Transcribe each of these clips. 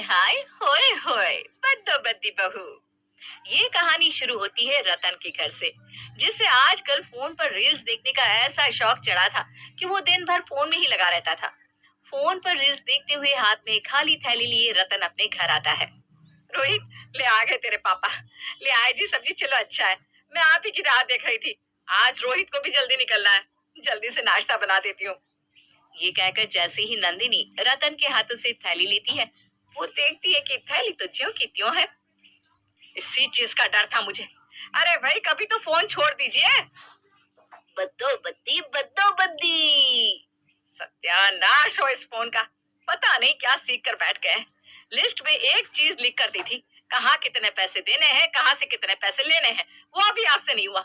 हाय होए होए बद्दो बद्दी बहू। ये कहानी शुरू होती है रतन के घर से, जिसे आजकल फोन पर रील्स देखने का ऐसा शौक चढ़ा था कि वो दिन भर फोन में ही लगा रहता था। फोन पर रील्स देखते हुए हाथ में खाली थैली लिए रतन अपने घर आता है। रोहित, ले आ गए तेरे पापा। ले आए जी सब्जी, चलो अच्छा है। मैं आप ही की राह देख रही थी। आज रोहित को भी जल्दी निकलना है, जल्दी से नाश्ता बना देती हूँ। ये कहकर जैसे ही नंदिनी रतन के हाथों से थैली लेती है, वो देखती है कि थैली तो ज्यों की त्यों है। इसी चीज का डर था मुझे। अरे भाई, कभी तो फोन छोड़ दीजिए। बद्दो बद्दी। सत्यानाश हो इस फोन का। पता नहीं क्या सीख कर बैठ गए। लिस्ट में एक चीज लिख कर दी थी, कहाँ कितने पैसे देने हैं, कहाँ से कितने पैसे लेने हैं, वो अभी आपसे नहीं हुआ।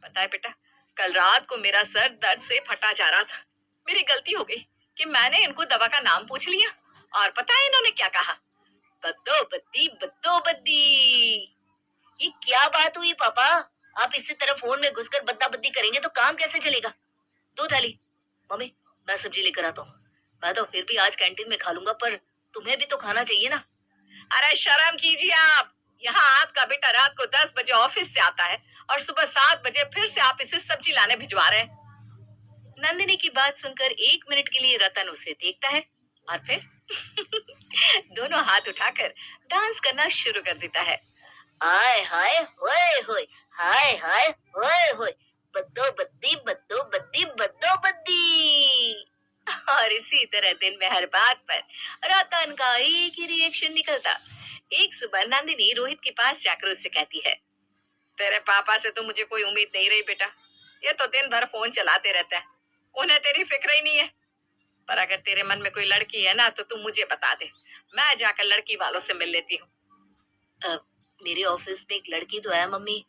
पता है बेटा, कल रात को मेरा सर दर्द से फटा जा रहा था। मेरी गलती हो गई कि मैंने इनको दवा का नाम पूछ लिया। और पता है इन्होंने क्या कहा? बद्दो बद्दी बद्दो बद्दी। ये क्या बात हुई पापा? आप इसी तरह फोन में घुसकर बद्दा बद्दी करेंगे तो काम कैसे चलेगा? दो थाली। मम्मी, मैं सब्जी लेकर आता हूँ। मैं तो फिर भी आज कैंटीन में खा लूंगा, पर तुम्हें भी तो खाना चाहिए ना। अरे शर्म कीजिए आप। यहाँ आपका बेटा रात को 10 बजे ऑफिस से आता है और सुबह 7 बजे फिर से आप इसे सब्जी लाने भिजवा रहे हैं। नंदिनी की बात सुनकर 1 मिनट के लिए रतन उसे देखता है और फिर दोनों हाथ उठाकर डांस करना शुरू कर देता है। आय हाय होए होए, हाय हाय होए होए, बद्दो बद्दी बद्दो बद्दी बद्दो बद्दी। और इसी तरह दिन में हर बात पर रतन का एक ही रिएक्शन निकलता। एक सुबह नंदिनी रोहित के पास जाकर उससे कहती है, तेरे पापा से तो मुझे कोई उम्मीद नहीं रही बेटा। ये तो दिन भर फोन चलाते रहते हैं, उन्हें तेरी फिक्र ही नहीं है। पर अगर तेरे मन में कोई लड़की है ना, तो तू मुझे बता दे, मैं जाकर लड़की वालों से मिल लेती हूँ। मेरे ऑफिस में एक लड़की तो है मम्मी।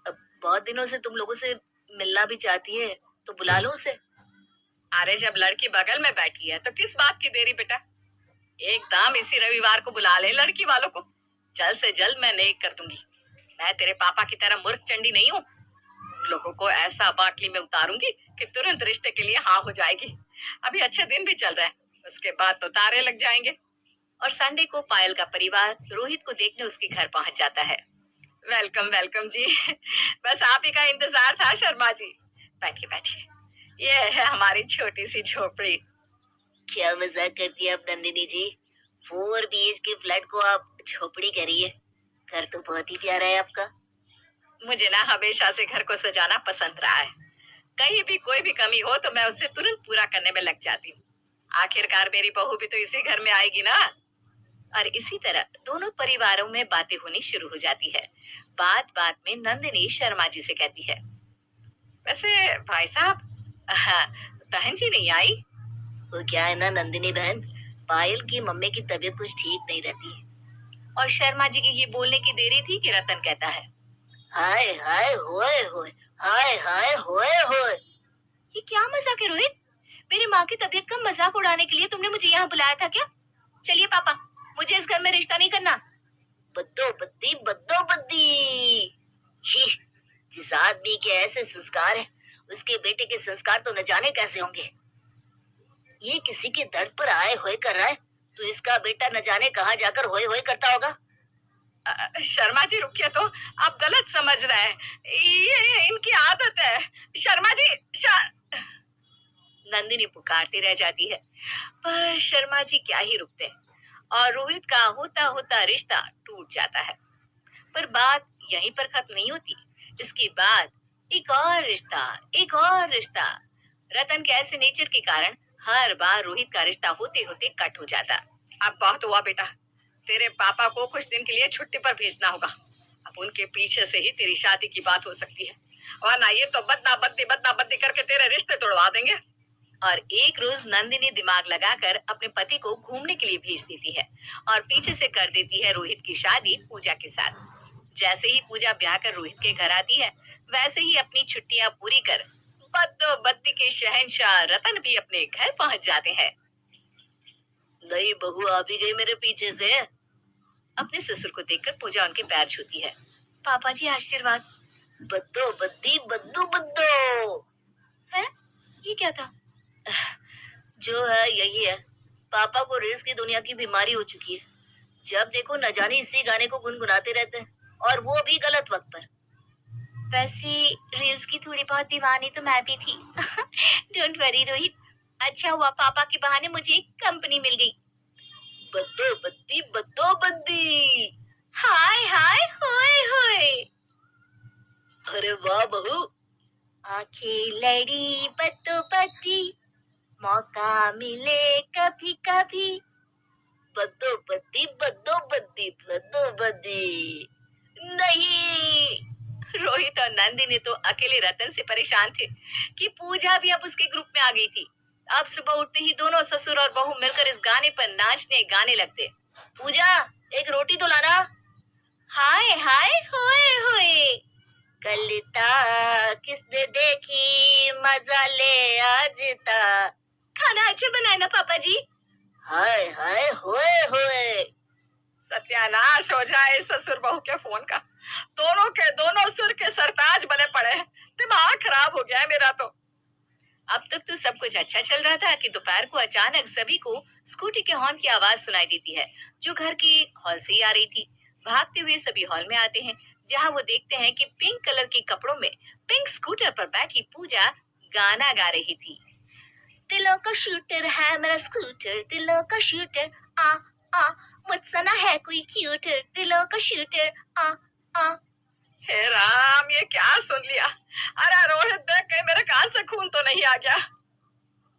बहुत दिनों से तुम लोगों से मिलना भी चाहती है, तो बुला लो उसे। अरे जब लड़की बगल में बैठी है तो किस बात की देरी बेटा। एकदम इसी रविवार को बुला ले लड़की वालों को। जल्द से जल्द मैं नेक कर दूंगी। मैं तेरे पापा की तरह मूर्ख चंडी नहीं हूँ। लोगों को ऐसा बाटली में उतारूंगी कि तुरंत रिश्ते के लिए हाँ हो जाएगी। अभी अच्छे दिन भी चल रहे हैं, उसके बाद तो तारे लग जाएंगे। और संडे को पायल का परिवार रोहित को देखने उसके घर पहुंच जाता है। वेलकम वेलकम जी। बस आप ही का इंतजार था शर्मा जी। बैठिए बैठिए, ये है हमारी छोटी सी झोपड़ी। क्या मजाक करती है आप नंदिनी जी? 4 BHK फ्लैट को आप झोपड़ी करिए। घर तो बहुत ही प्यारा है आपका। मुझे ना हमेशा से घर को सजाना पसंद रहा है। कहीं भी कोई भी कमी हो तो मैं उसे तुरंत पूरा करने में लग जाती हूँ। आखिरकार मेरी बहू भी तो इसी घर में आएगी ना। और इसी तरह दोनों परिवारों में बातें होनी शुरू हो जाती है। बात बात में नंदिनी शर्मा जी से कहती है, वैसे भाई साहब, हाँ, बहन जी नहीं आई? वो क्या है ना नंदिनी बहन, पायल की मम्मी की तबीयत कुछ ठीक नहीं रहती है। और शर्मा जी की ये बोलने की देरी थी कि रतन कहता है, हाय हाय होए होए, हाय हाय होए होए। ये क्या मजाक है रोहित? मेरी माँ की तबीयत का मजाक उड़ाने के लिए तुमने मुझे यहाँ बुलाया था क्या? चलिए पापा, मुझे इस घर में रिश्ता नहीं करना। बद्दो बद्दी बद्दो बद्दी। छी, जिस आदमी के ऐसे संस्कार है, उसके बेटे के संस्कार तो न जाने कैसे होंगे। ये किसी के दर्द पर आए होए कर रहा है, तो इसका बेटा न जाने कहाँ जाकर होए होए करता होगा। शर्मा जी रुकिए, तो आप गलत समझ रहे हैं। ये इनकी आदत है। शर्मा जी, नंदिनी पुकारती रह जाती है, पर शर्मा जी क्या ही रुकते हैं। और रोहित का होता होता रिश्ता टूट जाता है। पर बात यहीं पर खत्म नहीं होती। इसके बाद एक और रिश्ता, एक और रिश्ता। रतन के ऐसे नेचर के कारण हर बार रोहित का रिश्ता होते होते कट हो जाता। अब बहुत हुआ बेटा, तेरे पापा को कुछ दिन के लिए छुट्टी पर भेजना होगा। अब उनके पीछे से ही तेरी शादी की बात हो सकती है, वरना ये तो बदला बद्दी करके तेरे रिश्ते तोड़वा देंगे। और एक रोज नंदिनी दिमाग लगाकर अपने पति को घूमने के लिए भेज देती है और पीछे से कर देती है रोहित की शादी पूजा के साथ। जैसे ही पूजा ब्याह कर रोहित के घर आती है, वैसे ही अपनी छुट्टियां पूरी कर बद्दो बद्दी के शहंशाह रतन भी अपने घर पहुंच जाते हैं। नई बहू आ भी गई मेरे पीछे से। अपने ससुर को देखकर पूजा उनके पैर छूती है। पापा जी आशीर्वाद। बद्दो बद्दी बद्दू बद्दो। है? ये क्या था? जो है यही है। पापा को रेस की दुनिया की बीमारी हो चुकी है। जब देखो न जाने इसी गाने को गुनगुनाते रहते हैं, और वो भी गलत वक्त पर। वैसे रील्स की थोड़ी बहुत दीवानी तो मैं भी थी। डोंट वरी रोहित, अच्छा हुआ पापा के बहाने मुझे एक कंपनी मिल गई। बद्दो बद्दी बद्दो बद्दी, हाय हाय होए होए। अरे वाह बहू, आंखें लड़ी बद्दो बद्दी, मौका मिले कभी कभी, बद्दो बद्दी बद्दो बद्दी बद्दो बद्दी। नहीं। रोहित और नंदिनी तो अकेले रतन से परेशान थे कि पूजा भी अब उसके ग्रुप में आ गई थी। अब सुबह उठते ही दोनों ससुर और बहू मिलकर इस गाने पर नाचने गाने लगते। पूजा, एक रोटी तो लाना। हाय हाय होए होए, कल किसने देखी मजा ले आज ता। खाना अच्छा बनाए ना पापा जी। हाय हाय होए होए। सत्यानाश हो जाए ससुर बहू के फोन का। दोनों के दोनों सुर के सरताज बने पड़े हैं। दिमाग खराब हो गया है मेरा तो। अब तक तो सब कुछ अच्छा चल रहा था कि दोपहर को अचानक सभी को स्कूटी के हॉर्न की आवाज सुनाई देती है, जो घर की हॉल से ही आ रही थी। भागते हुए सभी हॉल में आते हैं, जहां वो देखते हैं कि पिंक कलर के कपड़ों में पिंक स्कूटर पर बैठी पूजा गाना गा रही थी। दिलों का शूटर है मेरा स्कूटर, दिलों का शूटर, आ आ, मुझसे ना है कोई क्यूटर, दिलों का शूटर, आ आ। हे राम, ये क्या सुन लिया। अरे रोहित, देख कहीं मेरे कान से खून तो नहीं आ गया।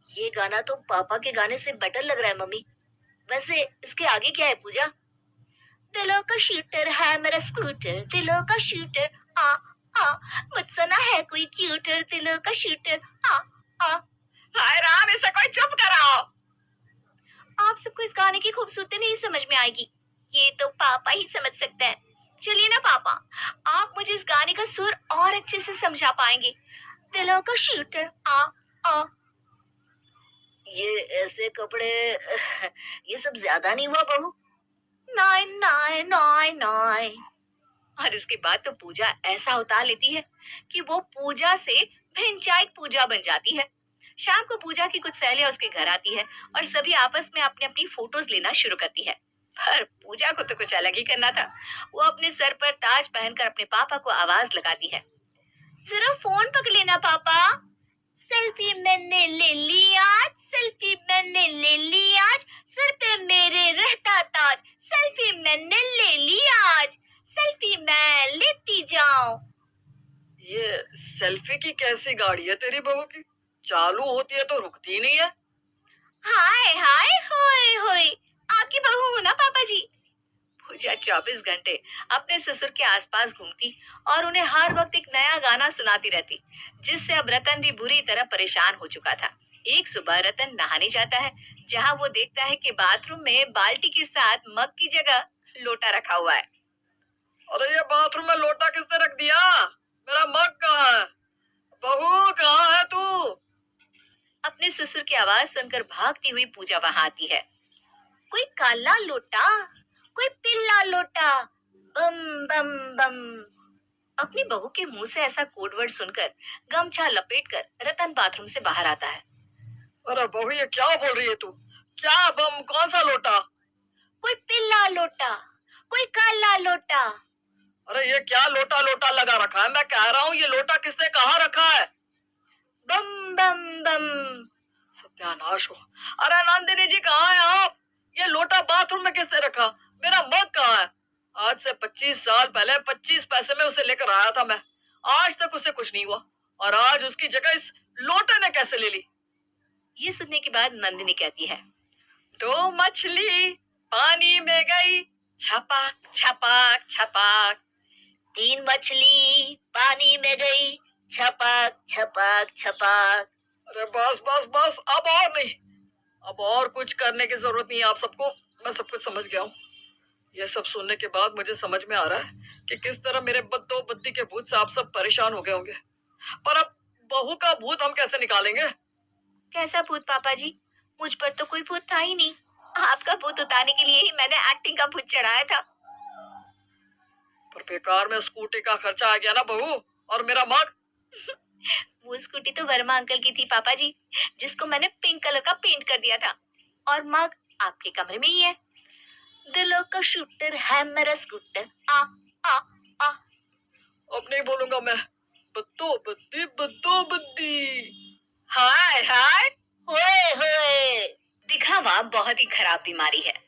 ये गाना तो पापा के गाने से बेटर लग रहा है मम्मी। वैसे इसके आगे क्या है पूजा? दिलों का शूटर है मेरा स्कूटर, दिलों का शूटर, आ आ, मुझसे ना है कोई क्यूटर, दिलों का शूटर, आ आ। हाय राम, इसे कोई चुप कराओ। आप सबको इस गाने की खूबसूरती नहीं समझ में आएगी, ये तो पापा ही समझ सकते हैं। चलिए ना पापा, आप मुझे इस गाने का सुर और अच्छे से समझा पाएंगे। दिलों का शूटर, आ आ। ये ऐसे कपड़े, ये सब ज्यादा नहीं हुआ बहू? नाय नाय नाय नाय। और इसके बाद तो पूजा ऐसा उतार लेती है कि वो पूजा से भिंचाई पूजा बन जाती है। शाम को पूजा की कुछ सहेलियां उसके घर आती है और सभी आपस में अपनी अपनी फोटोज लेना शुरू करती है। पर पूजा को तो कुछ अलग ही करना था। वो अपने सर पर ताज पहनकर अपने पापा को आवाज लगाती है। जरा फोन पकड़ लेना पापा, सेल्फी मैंने ले ली आज, सेल्फी मैंने ले ली आज, सर पे मेरे रहता ताज, सेल्फी मैंने ले ली आज, सेल्फी मैं लेती जाऊं। ये सेल्फी की कैसी गाड़ी है तेरी बहू की? चालू होती है तो रुकती नहीं है। हाय हाय होए होए, आपकी बहू हूं ना पापा जी। पूजा 24 घंटे अपने ससुर के आसपास घूमती और उन्हें हर वक्त एक नया गाना सुनाती रहती, जिससे अब रतन भी बुरी तरह परेशान हो चुका था। एक सुबह रतन नहाने जाता है, जहां वो देखता है कि बाथरूम में बाल्टी के साथ मग की जगह लोटा रखा हुआ है। अरे ये बाथरूम में लोटा किसने रख दिया? मेरा मग कहाँ है? बहू कहाँ है तू? अपने ससुर की आवाज सुनकर भागती हुई पूजा वहां आती है। कोई काला लोटा, कोई पीला लोटा, बम बम बम। अपनी बहू के मुंह से ऐसा कोड वर्ड सुनकर गमछा लपेटकर रतन बाथरूम से बाहर आता है। अरे बहू, ये क्या बोल रही है तू? क्या बम? कौन सा लोटा? कोई पीला लोटा, कोई काला लोटा। अरे ये क्या लोटा लोटा लगा रखा है? मैं कह रहा हूँ ये लोटा किसने कहाँ रखा है? बम बम बम। सत्यानाश हो। अरे नंदिनी जी, कहाँ है आप? ये लोटा बाथरूम में किसने रखा? मेरा मग कहाँ है? आज से 25 साल पहले 25 पैसे में उसे लेकर आया था मैं। आज तक उसे कुछ नहीं हुआ, और आज उसकी जगह इस लोटे ने कैसे ले ली? ये सुनने के बाद नंदिनी कहती है, तो मछली पानी में गई, छपाक छपाक छपाक। 3 मछली पानी में गई, छपाक छपाक छपाक। अरे बस बस बस, अब और नहीं। अब और कुछ करने की जरूरत नहीं है आप सबको। मैं सब कुछ समझ गया हूँ। यह सब सुनने के बाद मुझे समझ में आ रहा है कि किस तरह मेरे बद्दो बद्दी के भूत से आप सब परेशान हो गए होंगे। पर अब बहू का भूत हम कैसे निकालेंगे? कैसा भूत पापा जी? मुझ पर तो कोई भूत था ही नहीं। आपका भूत उतारने के लिए ही मैंने एक्टिंग का भूत चढ़ाया था। पर बेकार में स्कूटी का खर्चा आ गया ना बहू, और मेरा मग। वो स्कूटी तो वर्मा अंकल की थी पापा जी, जिसको मैंने पिंक कलर का पेंट कर दिया था, और मग आपके कमरे में ही है। दिलों का शूटर है मेरा स्कूटर, आ आ आ। अब नहीं बोलूंगा मैं। बद्दो बद्दी। हाय हाय। होए होए। दिखावा बहुत ही खराब बीमारी है।